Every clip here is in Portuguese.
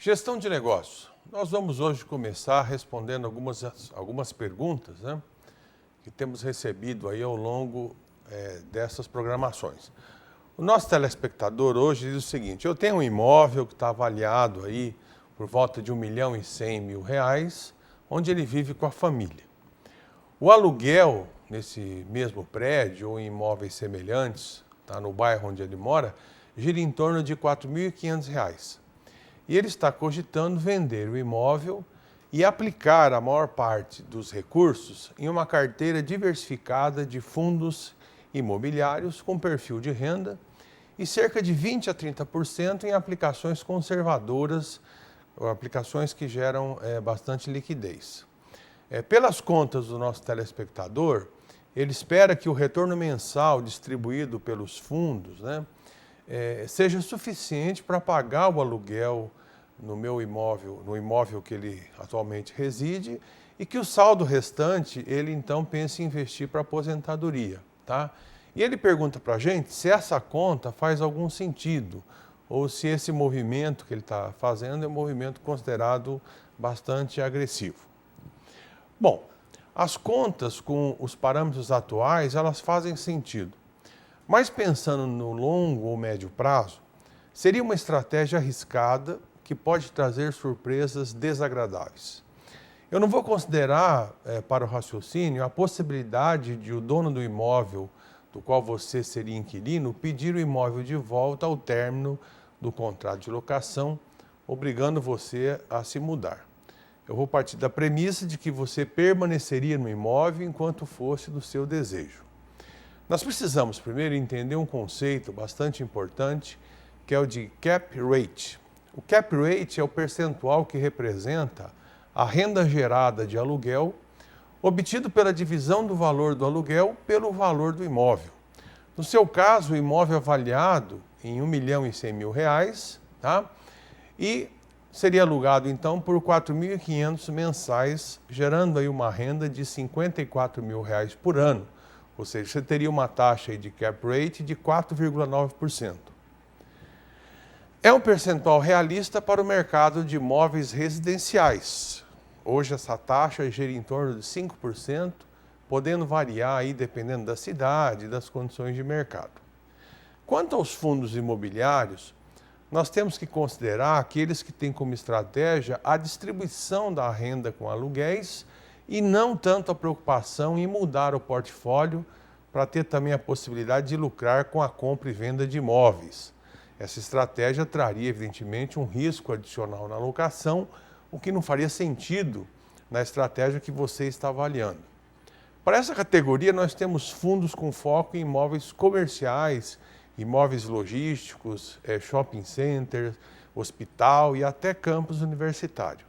Gestão de negócios. Nós vamos hoje começar respondendo algumas perguntas, né, que temos recebido aí ao longo dessas programações. O nosso telespectador hoje diz o seguinte: eu tenho um imóvel que está avaliado aí por volta de R$ 1.100.000, onde ele vive com a família. O aluguel nesse mesmo prédio ou em imóveis semelhantes, tá, no bairro onde ele mora, gira em torno de R$ 4.500. E ele está cogitando vender o imóvel e aplicar a maior parte dos recursos em uma carteira diversificada de fundos imobiliários com perfil de renda e cerca de 20% a 30% em aplicações conservadoras, ou aplicações que geram bastante liquidez. Pelas contas do nosso telespectador, ele espera que o retorno mensal distribuído pelos fundos, né, seja suficiente para pagar o aluguel no imóvel que ele atualmente reside, e que o saldo restante ele então pense em investir para aposentadoria, tá? E ele pergunta para a gente se essa conta faz algum sentido, ou se esse movimento que ele está fazendo é um movimento considerado bastante agressivo. Bom, as contas com os parâmetros atuais, elas fazem sentido. Mas pensando no longo ou médio prazo, seria uma estratégia arriscada que pode trazer surpresas desagradáveis. Eu não vou considerar para o raciocínio a possibilidade de o dono do imóvel do qual você seria inquilino pedir o imóvel de volta ao término do contrato de locação, obrigando você a se mudar. Eu vou partir da premissa de que você permaneceria no imóvel enquanto fosse do seu desejo. Nós precisamos primeiro entender um conceito bastante importante, que é o de cap rate. O cap rate é o percentual que representa a renda gerada de aluguel obtido pela divisão do valor do aluguel pelo valor do imóvel. No seu caso, o imóvel avaliado em R$ 1.100.000, tá? E seria alugado então por R$ 4.500 mensais, gerando aí uma renda de R$ 54.000 por ano. Ou seja, você teria uma taxa aí de cap rate de 4,9%. É um percentual realista para o mercado de imóveis residenciais. Hoje essa taxa gira em torno de 5%, podendo variar aí dependendo da cidade e das condições de mercado. Quanto aos fundos imobiliários, nós temos que considerar aqueles que têm como estratégia a distribuição da renda com aluguéis e não tanto a preocupação em mudar o portfólio para ter também a possibilidade de lucrar com a compra e venda de imóveis. Essa estratégia traria, evidentemente, um risco adicional na alocação, o que não faria sentido na estratégia que você está avaliando. Para essa categoria, nós temos fundos com foco em imóveis comerciais, imóveis logísticos, shopping centers, hospital e até campus universitário.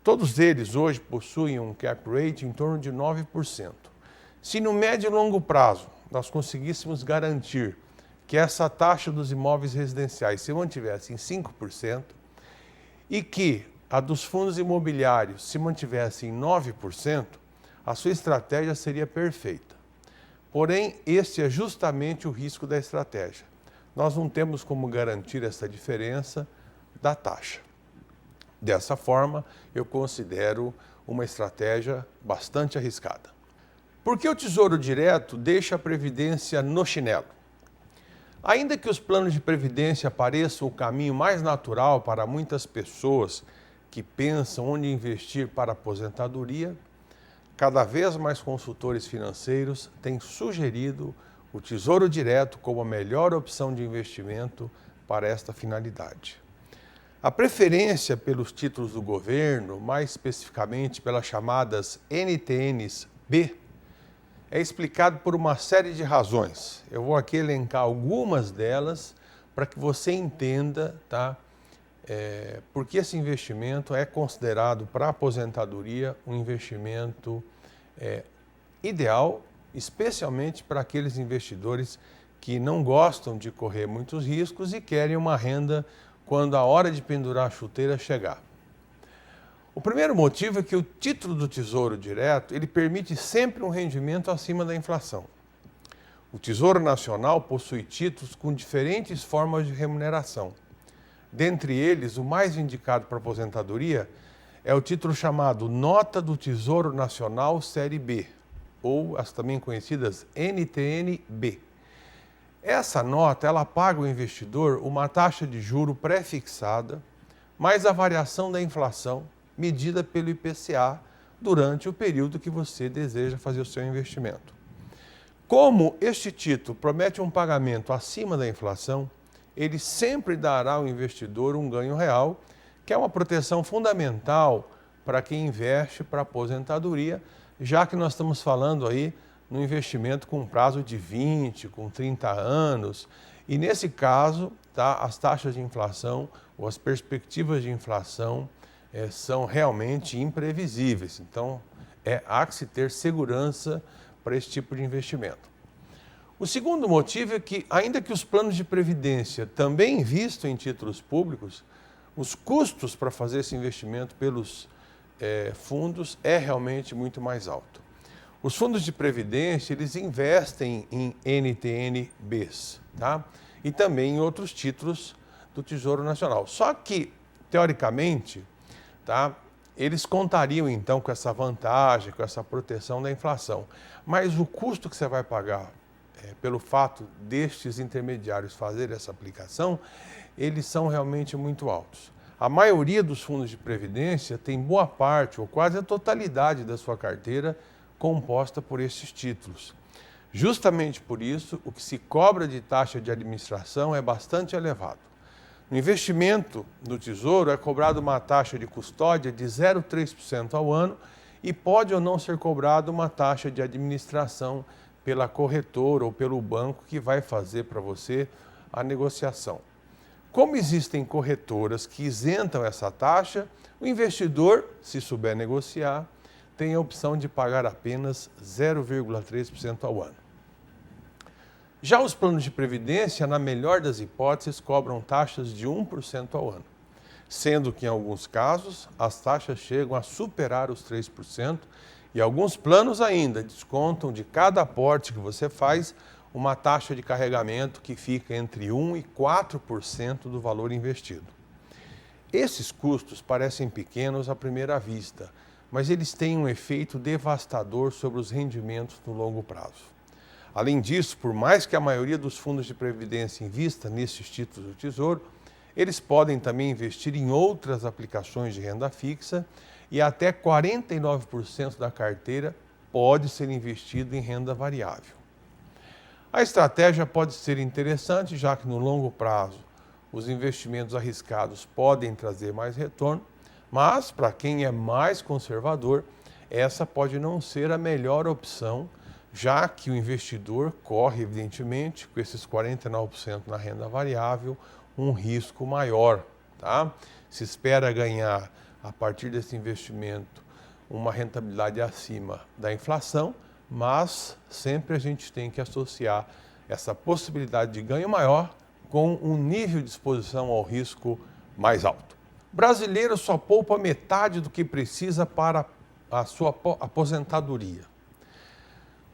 Todos eles hoje possuem um cap rate em torno de 9%. Se no médio e longo prazo nós conseguíssemos garantir que essa taxa dos imóveis residenciais se mantivesse em 5% e que a dos fundos imobiliários se mantivesse em 9%, a sua estratégia seria perfeita. Porém, este é justamente o risco da estratégia. Nós não temos como garantir essa diferença da taxa. Dessa forma, eu considero uma estratégia bastante arriscada. Por que o Tesouro Direto deixa a Previdência no chinelo? Ainda que os planos de previdência pareçam o caminho mais natural para muitas pessoas que pensam onde investir para a aposentadoria, cada vez mais consultores financeiros têm sugerido o Tesouro Direto como a melhor opção de investimento para esta finalidade. A preferência pelos títulos do governo, mais especificamente pelas chamadas NTNs-B, é explicado por uma série de razões. Eu vou aqui elencar algumas delas para que você entenda, tá? Porque esse investimento é considerado para a aposentadoria um investimento ideal, especialmente para aqueles investidores que não gostam de correr muitos riscos e querem uma renda quando a hora de pendurar a chuteira chegar. O primeiro motivo é que o título do Tesouro Direto, ele permite sempre um rendimento acima da inflação. O Tesouro Nacional possui títulos com diferentes formas de remuneração. Dentre eles, o mais indicado para aposentadoria é o título chamado Nota do Tesouro Nacional Série B, ou as também conhecidas NTN-B. Essa nota, ela paga ao investidor uma taxa de juro pré-fixada, mais a variação da inflação, medida pelo IPCA, durante o período que você deseja fazer o seu investimento. Como este título promete um pagamento acima da inflação, ele sempre dará ao investidor um ganho real, que é uma proteção fundamental para quem investe para aposentadoria, já que nós estamos falando aí no investimento com prazo de 20, com 30 anos, e nesse caso, tá, as taxas de inflação ou as perspectivas de inflação são realmente imprevisíveis. Então, há que se ter segurança para esse tipo de investimento. O segundo motivo é que, ainda que os planos de previdência também invistam em títulos públicos, os custos para fazer esse investimento pelos fundos é realmente muito mais alto. Os fundos de previdência, eles investem em NTN-Bs, tá? E também em outros títulos do Tesouro Nacional. Só que, teoricamente, tá, eles contariam então com essa vantagem, com essa proteção da inflação. Mas o custo que você vai pagar pelo fato destes intermediários fazerem essa aplicação, eles são realmente muito altos. A maioria dos fundos de previdência tem boa parte ou quase a totalidade da sua carteira composta por esses títulos. Justamente por isso, o que se cobra de taxa de administração é bastante elevado. No investimento no Tesouro é cobrado uma taxa de custódia de 0,3% ao ano e pode ou não ser cobrado uma taxa de administração pela corretora ou pelo banco que vai fazer para você a negociação. Como existem corretoras que isentam essa taxa, o investidor, se souber negociar, tem a opção de pagar apenas 0,3% ao ano. Já os planos de previdência, na melhor das hipóteses, cobram taxas de 1% ao ano, sendo que, em alguns casos, as taxas chegam a superar os 3% e alguns planos ainda descontam de cada aporte que você faz uma taxa de carregamento que fica entre 1% e 4% do valor investido. Esses custos parecem pequenos à primeira vista, mas eles têm um efeito devastador sobre os rendimentos no longo prazo. Além disso, por mais que a maioria dos fundos de previdência invista nesses títulos do Tesouro, eles podem também investir em outras aplicações de renda fixa e até 49% da carteira pode ser investido em renda variável. A estratégia pode ser interessante, já que no longo prazo os investimentos arriscados podem trazer mais retorno, mas para quem é mais conservador, essa pode não ser a melhor opção, já que o investidor corre, evidentemente, com esses 49% na renda variável, um risco maior, tá? Se espera ganhar, a partir desse investimento, uma rentabilidade acima da inflação, mas sempre a gente tem que associar essa possibilidade de ganho maior com um nível de exposição ao risco mais alto. O brasileiro só poupa metade do que precisa para a sua aposentadoria.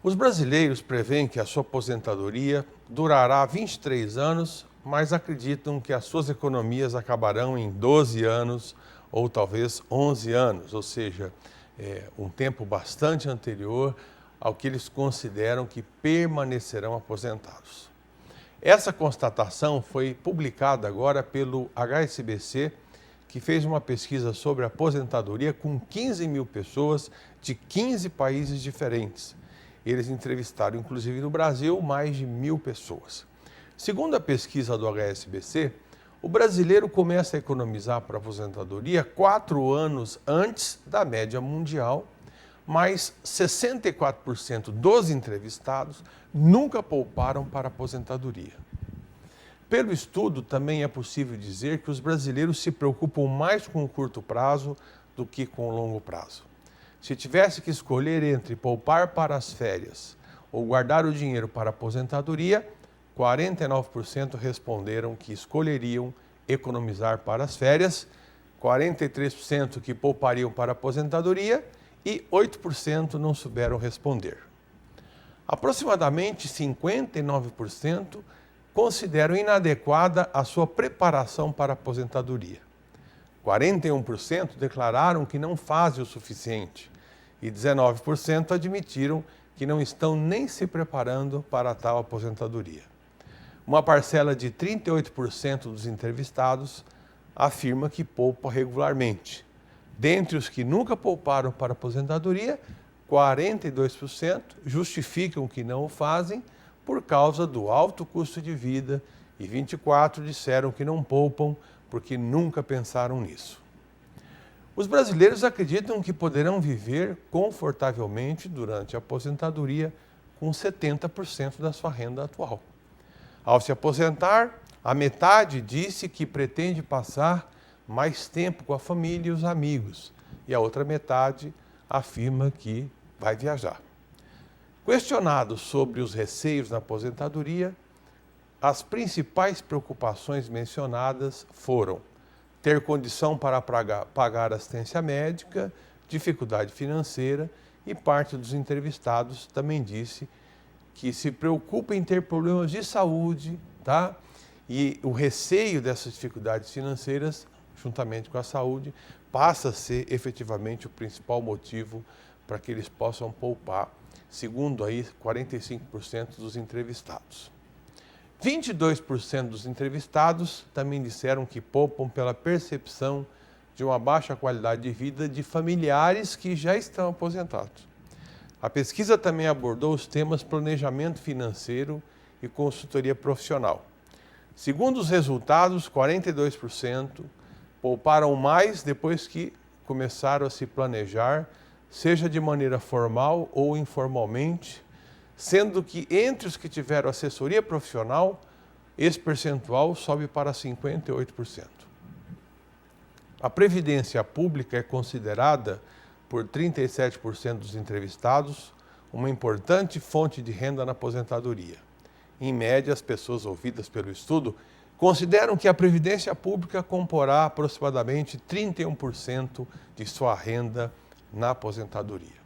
Os brasileiros preveem que a sua aposentadoria durará 23 anos, mas acreditam que as suas economias acabarão em 12 anos ou talvez 11 anos, ou seja, um tempo bastante anterior ao que eles consideram que permanecerão aposentados. Essa constatação foi publicada agora pelo HSBC, que fez uma pesquisa sobre aposentadoria com 15 mil pessoas de 15 países diferentes. Eles entrevistaram, inclusive no Brasil, mais de 1.000 pessoas. Segundo a pesquisa do HSBC, o brasileiro começa a economizar para a aposentadoria 4 anos antes da média mundial, mas 64% dos entrevistados nunca pouparam para a aposentadoria. Pelo estudo, também é possível dizer que os brasileiros se preocupam mais com o curto prazo do que com o longo prazo. Se tivesse que escolher entre poupar para as férias ou guardar o dinheiro para a aposentadoria, 49% responderam que escolheriam economizar para as férias, 43% que poupariam para a aposentadoria e 8% não souberam responder. Aproximadamente 59% consideram inadequada a sua preparação para a aposentadoria. 41% declararam que não fazem o suficiente e 19% admitiram que não estão nem se preparando para tal aposentadoria. Uma parcela de 38% dos entrevistados afirma que poupa regularmente. Dentre os que nunca pouparam para a aposentadoria, 42% justificam que não o fazem por causa do alto custo de vida e 24% disseram que não poupam porque nunca pensaram nisso. Os brasileiros acreditam que poderão viver confortavelmente durante a aposentadoria com 70% da sua renda atual. Ao se aposentar, a metade disse que pretende passar mais tempo com a família e os amigos, e a outra metade afirma que vai viajar. Questionados sobre os receios na aposentadoria, as principais preocupações mencionadas foram ter condição para pagar assistência médica, dificuldade financeira, e parte dos entrevistados também disse que se preocupa em ter problemas de saúde, tá? E o receio dessas dificuldades financeiras, juntamente com a saúde, passa a ser efetivamente o principal motivo para que eles possam poupar, segundo aí 45% dos entrevistados. 22% dos entrevistados também disseram que poupam pela percepção de uma baixa qualidade de vida de familiares que já estão aposentados. A pesquisa também abordou os temas planejamento financeiro e consultoria profissional. Segundo os resultados, 42% pouparam mais depois que começaram a se planejar, seja de maneira formal ou informalmente, sendo que entre os que tiveram assessoria profissional, esse percentual sobe para 58%. A previdência pública é considerada por 37% dos entrevistados uma importante fonte de renda na aposentadoria. Em média, as pessoas ouvidas pelo estudo consideram que a previdência pública comporá aproximadamente 31% de sua renda na aposentadoria.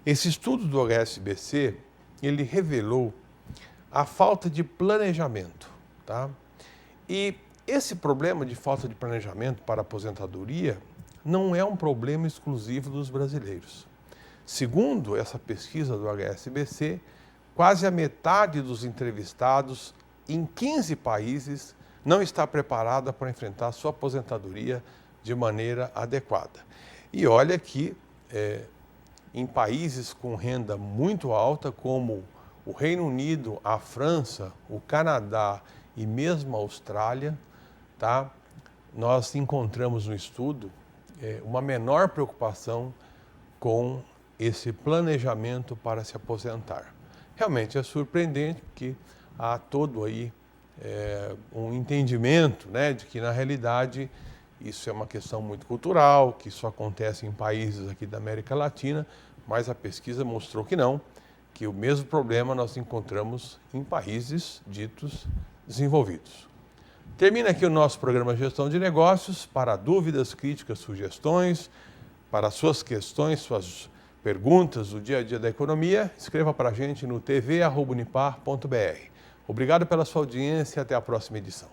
Esse estudo do HSBC, ele revelou a falta de planejamento, tá? E esse problema de falta de planejamento para a aposentadoria não é um problema exclusivo dos brasileiros. Segundo essa pesquisa do HSBC, quase a metade dos entrevistados em 15 países não está preparada para enfrentar sua aposentadoria de maneira adequada. E olha que em países com renda muito alta, como o Reino Unido, a França, o Canadá e mesmo a Austrália, tá? Nós encontramos no estudo uma menor preocupação com esse planejamento para se aposentar. Realmente é surpreendente, porque há todo aí um entendimento, né, de que na realidade isso é uma questão muito cultural, que isso acontece em países aqui da América Latina, mas a pesquisa mostrou que não, que o mesmo problema nós encontramos em países ditos desenvolvidos. Termina aqui o nosso programa Gestão de Negócios. Para dúvidas, críticas, sugestões, para suas questões, suas perguntas do dia a dia da economia, escreva para a gente no tv@unipar.br. Obrigado pela sua audiência e até a próxima edição.